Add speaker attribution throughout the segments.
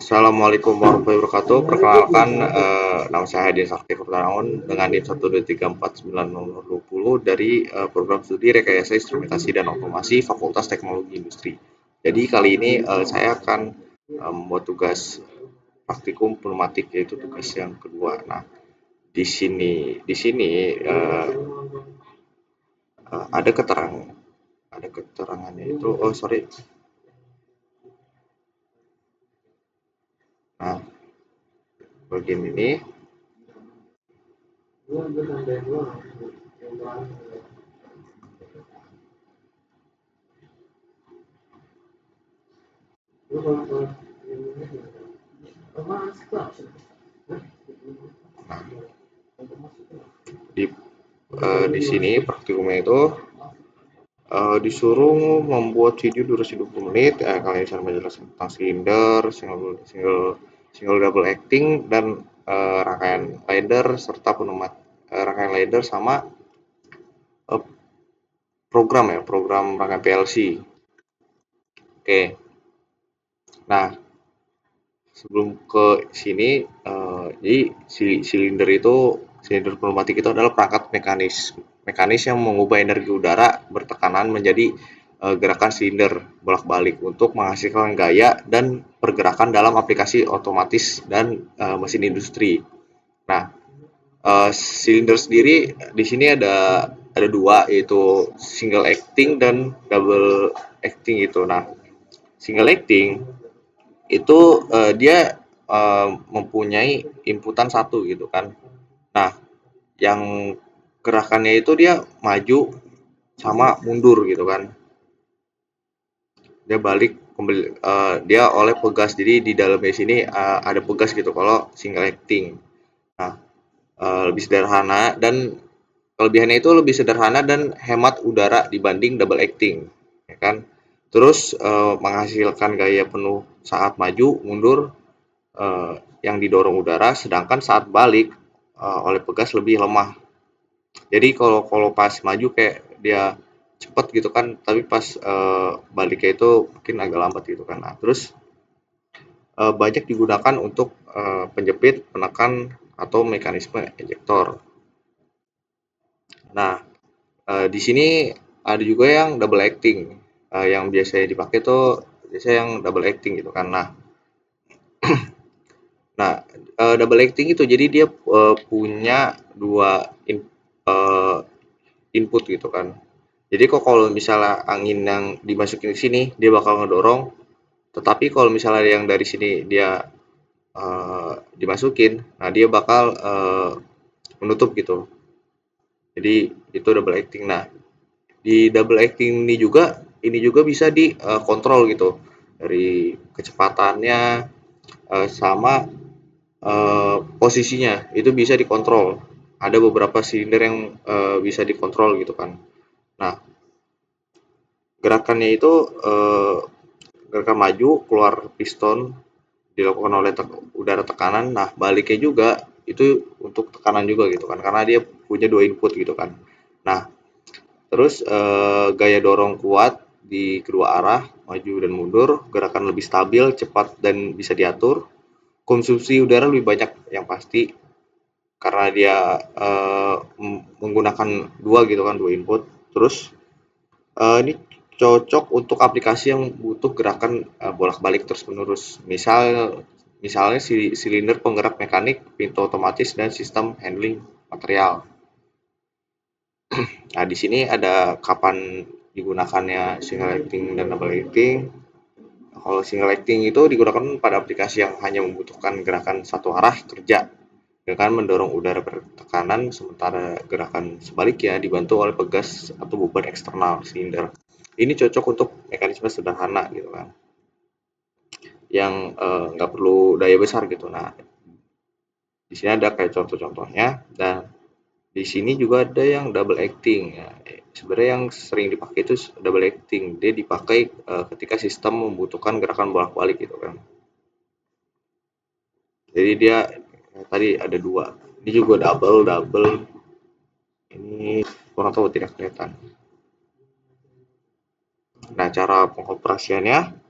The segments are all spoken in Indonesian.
Speaker 1: Assalamualaikum warahmatullahi wabarakatuh. Perkenalkan, nama saya Hadi Sakti Kurniawan dengan NIM 1234920 dari program studi Rekayasa Instrumentasi dan Otomasi Fakultas Teknologi Industri. Jadi kali ini saya akan membuat tugas praktikum pneumatik, yaitu tugas yang kedua. Nah, di sini ada keterangannya itu. Oh sorry. Nah, bagian ini. Nah, di di sini praktikumnya itu disuruh membuat video durasi 20 menit. Kalian bisa menjelaskan tentang silinder, single double acting, dan rangkaian ladder serta rangkaian ladder sama eh, program rangkaian PLC. Oke. Nah, sebelum ke sini, jadi silinder pneumatik itu adalah perangkat mekanis yang mengubah energi udara bertekanan menjadi gerakan silinder bolak-balik untuk menghasilkan gaya dan pergerakan dalam aplikasi otomatis dan mesin industri. Nah, silinder sendiri di sini ada dua, yaitu single acting dan double acting itu. Nah, single acting itu dia mempunyai inputan satu gitu kan. Nah, yang gerakannya itu dia maju sama mundur gitu kan. Dia balik kembali, dia oleh pegas. Jadi di dalamnya sini ada pegas gitu kalau single acting. Nah, lebih sederhana dan kelebihannya itu lebih sederhana dan hemat udara dibanding double acting, ya kan. Terus menghasilkan gaya penuh saat maju mundur, eh, yang didorong udara, sedangkan saat balik oleh pegas lebih lemah. Jadi kalau kalau pas maju kayak dia cepet gitu kan, tapi pas baliknya itu mungkin agak lambat gitu kan. Nah, terus banyak digunakan untuk penjepit, penekan, atau mekanisme ejektor. Nah, di sini ada juga yang double acting. Yang biasanya dipakai tuh biasanya yang double acting gitu kan. Nah, double acting itu jadi dia punya dua eee, input gitu kan. Jadi kok kalau misalnya angin yang dimasukin ke sini dia bakal ngedorong, tetapi kalau misalnya yang dari sini dia dimasukin, nah dia bakal menutup gitu. Jadi itu double acting. Nah, di double acting ini juga bisa dikontrol gitu dari kecepatannya, sama posisinya itu bisa dikontrol. Ada beberapa silinder yang bisa dikontrol gitu kan. Nah, gerakannya itu gerakan maju keluar piston dilakukan oleh udara tekanan. Nah, baliknya juga itu untuk tekanan juga gitu kan, karena dia punya dua input gitu kan. Nah, terus gaya dorong kuat di kedua arah, maju dan mundur, gerakan lebih stabil, cepat, dan bisa diatur. Konsumsi udara lebih banyak yang pasti, karena dia menggunakan dua gitu kan, dua input. Terus ini cocok untuk aplikasi yang butuh gerakan bolak-balik terus-menerus. Misalnya silinder penggerak mekanik, pintu otomatis, dan sistem handling material. Nah, di sini ada kapan digunakannya single acting dan double acting. Kalau single acting itu digunakan pada aplikasi yang hanya membutuhkan gerakan satu arah kerja dengan mendorong udara bertekanan, sementara gerakan sebaliknya dibantu oleh pegas atau beban eksternal silinder. Ini cocok untuk mekanisme sederhana gitu kan, yang nggak perlu daya besar gitu. Nah, di sini ada kayak contoh-contohnya, dan di sini juga ada yang double acting. Ya, sebenarnya yang sering dipakai itu double acting. Dia dipakai ketika sistem membutuhkan gerakan bolak-balik gitu kan. Jadi dia tadi ada dua. Ini juga double double. Ini kurang tahu, tidak kelihatan. Nah, cara pengoperasiannya,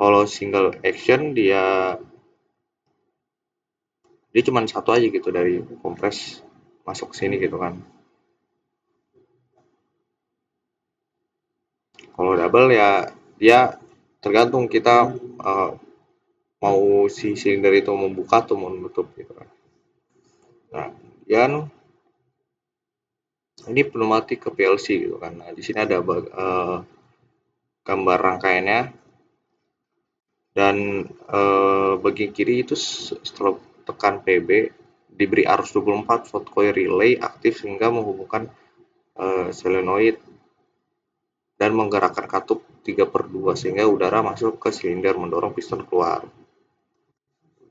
Speaker 1: Kalau single action dia cuma satu aja gitu dari kompres masuk ke sini gitu kan. Kalau double ya dia tergantung kita eh, mau si silinder itu membuka atau mau menutup gitu kan. Nah, kemudian ini pneumatik ke PLC gitu kan. Nah, di sini ada gambar rangkaiannya dan bagian kiri itu setelah tekan PB diberi arus 24 volt coil relay aktif sehingga menghubungkan solenoid dan menggerakkan katup 3/2 sehingga udara masuk ke silinder mendorong piston keluar.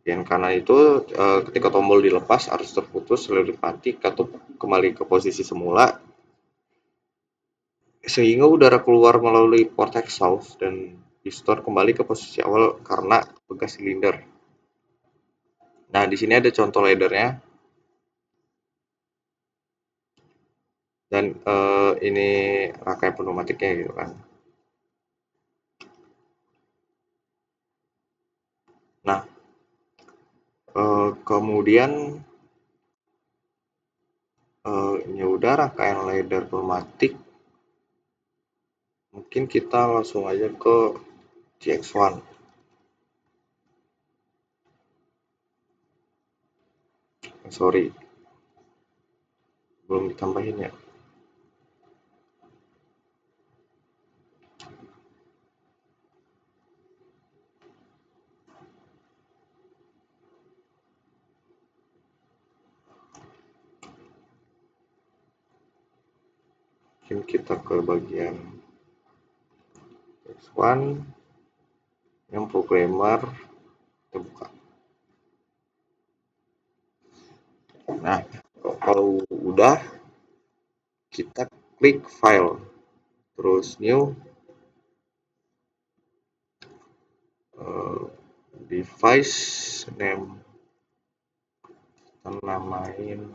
Speaker 1: Bagian kanan itu ketika tombol dilepas arus terputus solenoid mati katup kembali ke posisi semula sehingga udara keluar melalui port exhaust dan piston kembali ke posisi awal karena bekas silinder. Nah, di sini ada contoh leadernya dan ini rangkaian pneumatiknya gitu kan. Nah, kemudian ini udah rangkaian leader pneumatik. Mungkin kita langsung aja ke GX1. Sorry, belum ditambahin ya. Mungkin kita ke bagian GX1 yang programmer kita buka. Nah, kalau udah kita klik file, terus new device name, kita namain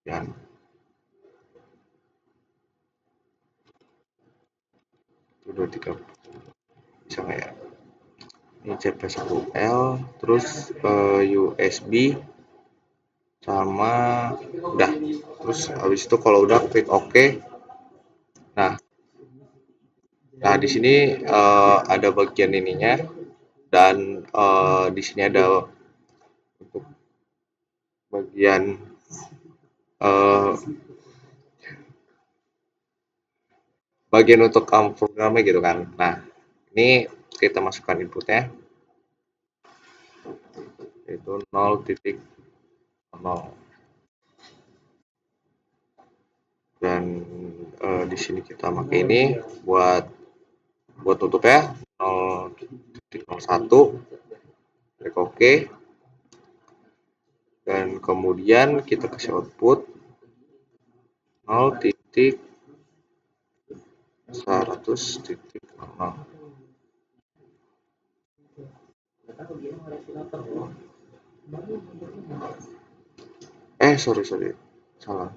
Speaker 1: dan 2 3 bisa nggak ya? Ini CP1L, terus USB sama udah. Terus habis itu kalau udah klik OK. Nah, di sini ada bagian ininya dan di sini ada untuk bagian uh, bagian untuk programnya gitu kan. Nah, ini kita masukkan inputnya yaitu 0.0 dan di sini kita pakai ini buat tutup ya 0.01 klik OK dan kemudian kita kasih output 0.100.0. Sorry salah.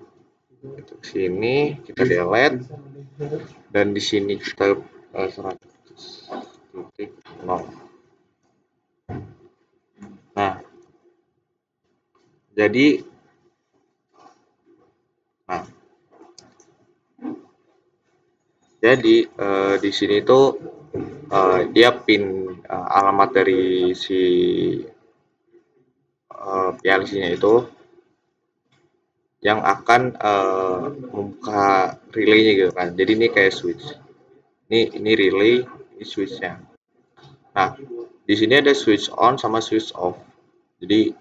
Speaker 1: Itu sini kita delete dan di sini kita 100.0. Nah, jadi nah di sini tuh dia pin alamat dari si PLC-nya itu yang akan membuka relay-nya gitu kan. Jadi ini kayak switch. Ini relay, ini switch-nya. Nah, di sini ada switch on sama switch off. Jadi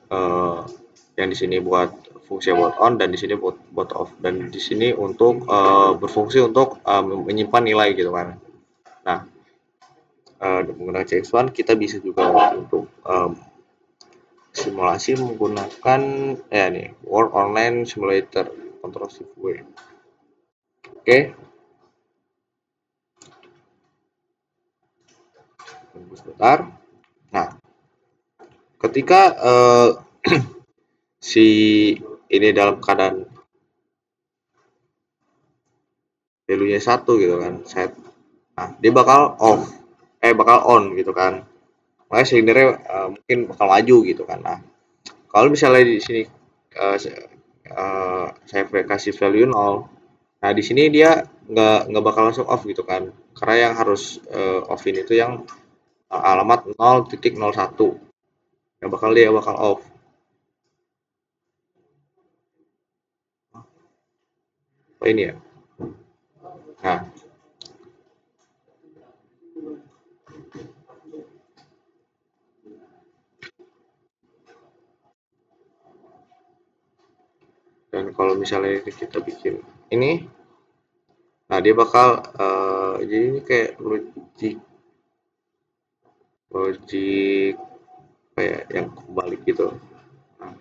Speaker 1: yang di sini buat fungsi buat on dan di sini buat off dan di sini untuk berfungsi untuk menyimpan nilai gitu kan. Nah, menggunakan CX1 kita bisa juga untuk simulasi menggunakan nih World Online Simulator Control Shift W. Oke, tunggu sebentar. Nah, ketika si ini dalam keadaan value-nya 1 gitu kan, set. Nah, dia bakal off, bakal on gitu kan. Makanya silindernya mungkin bakal maju gitu kan. Nah, kalau misalnya di sini eh, saya kasih value nol, nah di sini dia nggak bakal langsung off gitu kan. Karena yang harus offin itu yang alamat 0.01. Yang bakal dia bakal off. Oh ini ya. Nah, dan kalau misalnya kita bikin ini, nah dia bakal jadi ini kayak logic logic kayak yang kebalik gitu. Nah,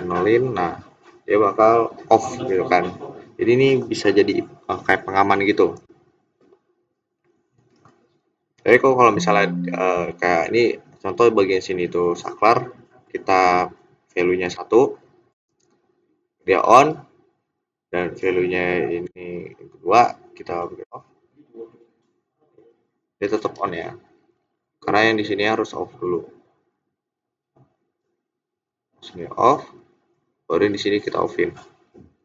Speaker 1: nolin, nah dia bakal off gitu kan. Jadi ini bisa jadi kayak pengaman gitu. Jadi kalau misalnya kayak ini contoh bagian sini itu saklar, kita value-nya satu, dia on, dan value-nya ini kedua, kita off, dia tetap on ya. Karena yang di sini harus off dulu. Sini off, baru di sini kita offin.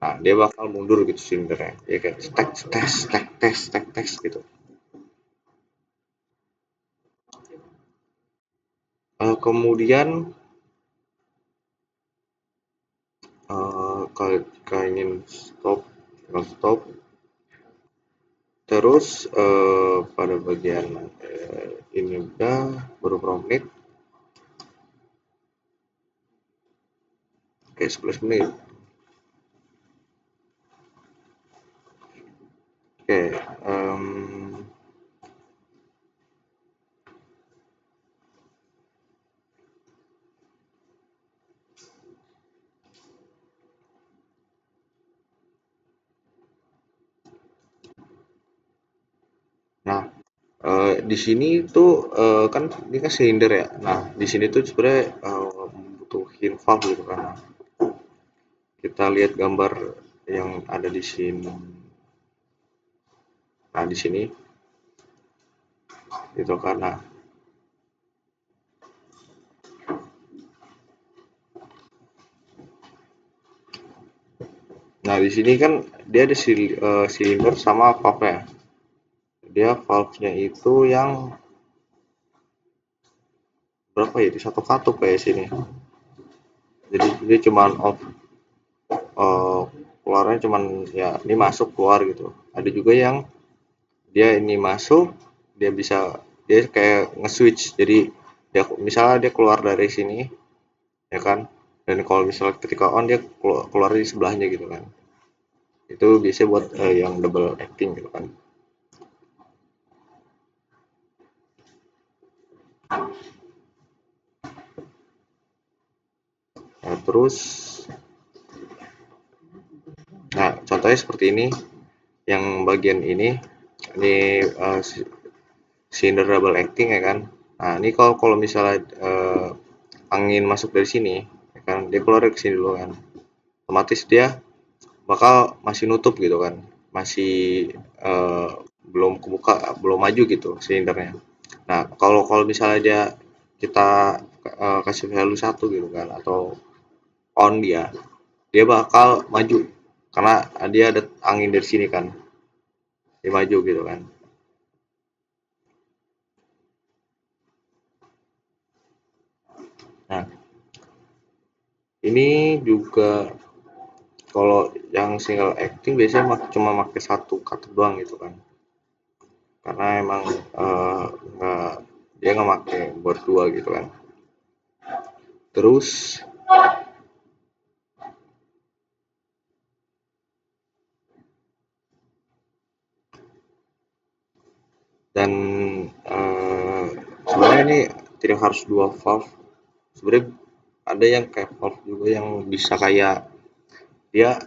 Speaker 1: Nah, dia bakal mundur gitu silindernya. Ya kayak stack, tes, stack, tes, stack, tes gitu. Kemudian kalau ingin stop, stop. Terus pada bagian ini udah baru berapa menit? Oke, 11 menit. Oke, nah di sini tuh kan ini kan silinder ya. Nah di sini tuh sebenarnya butuhin valve gitu kan. Nah, kita lihat gambar yang ada di sini. Nah di sini gitu kan. Nah di sini kan dia ada silinder sama valve-nya. Dia valve-nya itu yang berapa ya? Di satu katup kayak sini. Jadi dia cuma off, keluarnya cuman ya ini masuk keluar gitu. Ada juga yang dia ini masuk, dia bisa dia kayak nge-switch. Jadi dia misalnya dia keluar dari sini ya kan. Dan kalau misalnya ketika on dia keluar di sebelahnya gitu kan. Itu biasanya buat yang double acting gitu kan. Nah, terus nah contohnya seperti ini yang bagian ini cylinder double acting ya kan. Nah, ini kalau kalau misalnya angin masuk dari sini ya kan, dia keluar ke sini dulu kan. Otomatis dia bakal masih nutup gitu kan. Masih eh, belum kebuka, belum maju gitu silindernya. Nah, kalau kalau misalnya dia kita kasih value satu gitu kan atau on dia bakal maju karena dia ada angin dari sini kan. Dia maju gitu kan. Nah, ini juga kalau yang single acting biasanya cuma pakai satu kata doang gitu kan. Karena emang nggak dia nggak pakai buat dua gitu kan. Terus dan eh, sebenarnya ini tidak harus dua valve. Sebenarnya ada yang kayak valve juga yang bisa kayak dia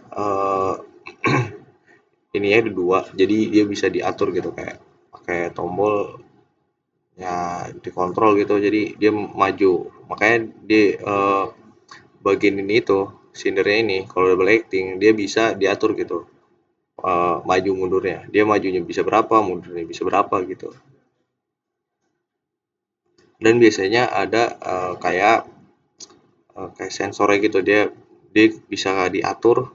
Speaker 1: ini ada dua, jadi dia bisa diatur gitu kayak pakai tombol ya dikontrol gitu, jadi dia maju. Makanya di bagian ini tuh sindernya ini kalau double acting dia bisa diatur gitu. maju mundurnya. Dia majunya bisa berapa, mundurnya bisa berapa gitu. Dan biasanya ada kayak sensornya gitu, dia dia bisa diatur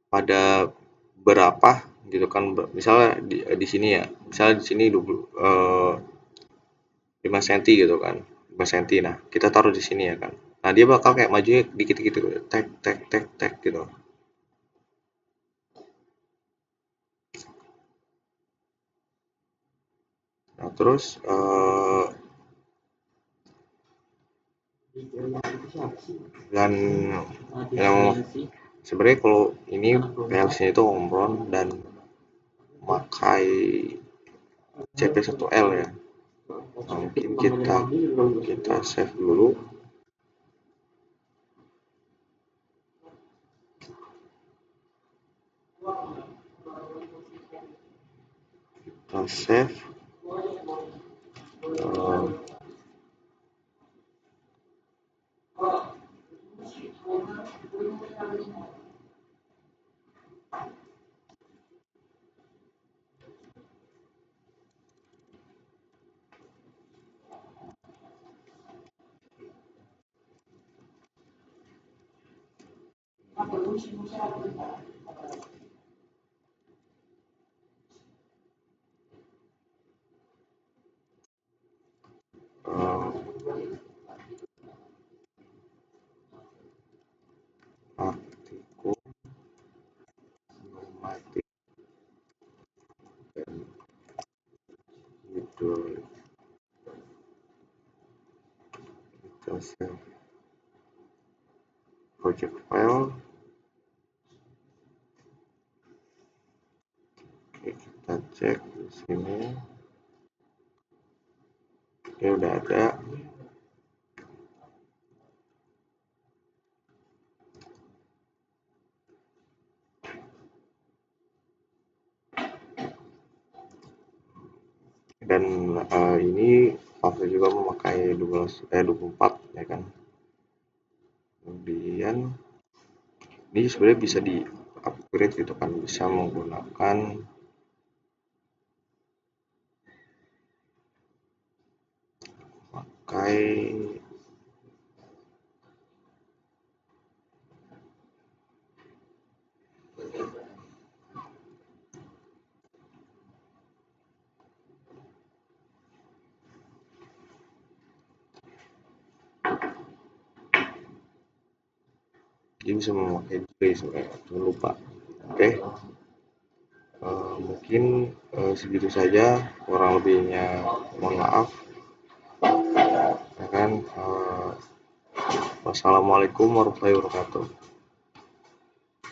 Speaker 1: pada berapa gitu kan. Misalnya di sini ya, misalnya di sini 5 cm gitu kan, 5 cm. Nah, kita taruh di sini ya kan. Nah, dia bakal kayak majunya dikit-dikit gitu, tek tek tek tek gitu. Nah, terus dan yang sebenarnya kalau ini PLC itu Omron dan pakai CP1L ya. Nah, mungkin kita save dulu, kita save. eh, eh, artikel pneumatik dan hidrolik, kita save project file. Oke, kita cek di sini. Oke, udah ada. Dan ini valve juga memakai 24 ya kan. Kemudian ini sebenarnya bisa di upgrade gitu kan, bisa menggunakan pakai, dia bisa memakai display sebenarnya, jangan lupa. Oke, mungkin segitu saja, kurang lebihnya mohon maaf ya kan. Wassalamualaikum warahmatullahi wabarakatuh.